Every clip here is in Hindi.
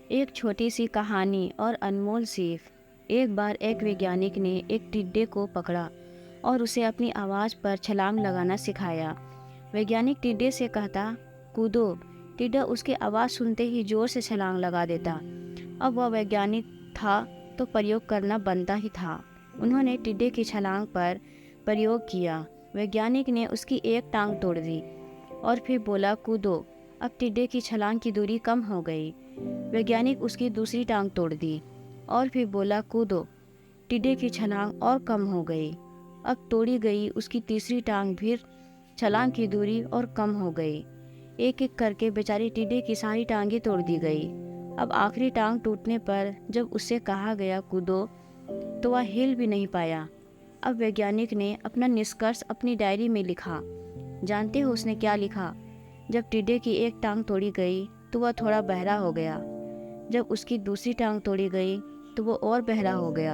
एक छोटी सी कहानी और अनमोल सीख। एक बार एक वैज्ञानिक ने एक टिड्डे को पकड़ा और उसे अपनी आवाज़ पर छलांग लगाना सिखाया। वैज्ञानिक टिड्डे से कहता, कूदो। टिड्डा उसकी आवाज़ सुनते ही जोर से छलांग लगा देता। अब वह वैज्ञानिक था तो प्रयोग करना बनता ही था। उन्होंने टिड्डे की छलांग पर प्रयोग किया। वैज्ञानिक ने उसकी एक टांग तोड़ दी और फिर बोला, कूदो। अब टिड्डे की छलांग की दूरी कम हो गई। वैज्ञानिक उसकी दूसरी टांग तोड़ दी और फिर बोला, कूदो। टिड्डे की छलांग और कम हो गई। अब तोड़ी गई उसकी तीसरी टांग भी छलांग की दूरी और कम हो गई। एक एक करके बेचारी टिड्डे की सारी टांगें तोड़ दी गई। अब आखिरी टांग टूटने पर जब उससे कहा गया कूदो, तो वह हिल भी नहीं पाया। अब वैज्ञानिक ने अपना निष्कर्ष अपनी डायरी में लिखा। जानते हो उसने क्या लिखा? जब टिड्डे की एक टांग तोड़ी गई तो वह थोड़ा बहरा हो गया। जब उसकी दूसरी टांग तोड़ी गई तो वो और बहरा हो गया।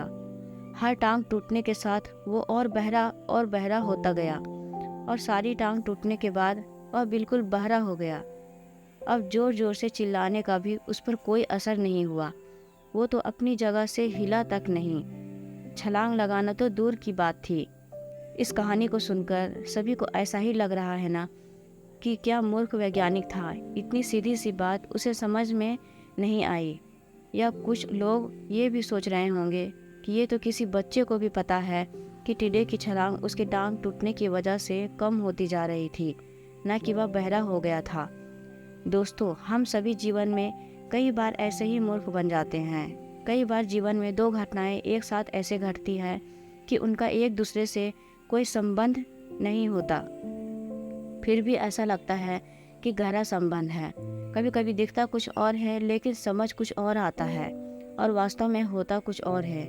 हर टांग टूटने के साथ वो और बहरा होता गया और सारी टांग टूटने के बाद वह बिल्कुल बहरा हो गया। अब जोर जोर से चिल्लाने का भी उस पर कोई असर नहीं हुआ। वो तो अपनी जगह से हिला तक नहीं। छलांग लगाना तो दूर की बात थी। इस कहानी को सुनकर सभी को ऐसा ही लग रहा है ना कि क्या मूर्ख वैज्ञानिक था। इतनी सीधी सी बात उसे समझ में नहीं आई। या कुछ लोग ये भी सोच रहे होंगे कि ये तो किसी बच्चे को भी पता है कि टिड्डे की छलांग उसके टांग टूटने की वजह से कम होती जा रही थी, न कि वह बहरा हो गया था। दोस्तों, हम सभी जीवन में कई बार ऐसे ही मूर्ख बन जाते हैं। कई बार जीवन में दो घटनाएं एक साथ ऐसे घटती हैं कि उनका एक दूसरे से कोई संबंध नहीं होता, फिर भी ऐसा लगता है कि गहरा संबंध है। कभी कभी दिखता कुछ और है लेकिन समझ कुछ और आता है और वास्तव में होता कुछ और है।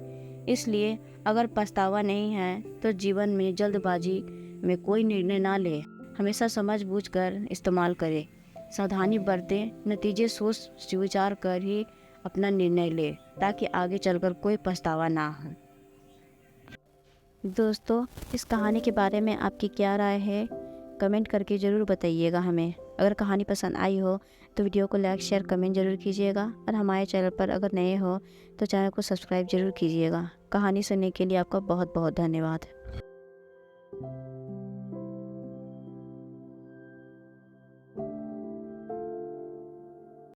इसलिए अगर पछतावा नहीं है तो जीवन में जल्दबाजी में कोई निर्णय ना ले। हमेशा समझ बूझ कर इस्तेमाल करें, सावधानी बरतें, नतीजे सोच विचार कर ही अपना निर्णय ले, ताकि आगे चलकर कोई पछतावा ना हो। दोस्तों, इस कहानी के बारे में आपकी क्या राय है? कमेंट करके ज़रूर बताइएगा हमें। अगर कहानी पसंद आई हो तो वीडियो को लाइक शेयर कमेंट ज़रूर कीजिएगा और हमारे चैनल पर अगर नए हो तो चैनल को सब्सक्राइब ज़रूर कीजिएगा। कहानी सुनने के लिए आपका बहुत बहुत धन्यवाद।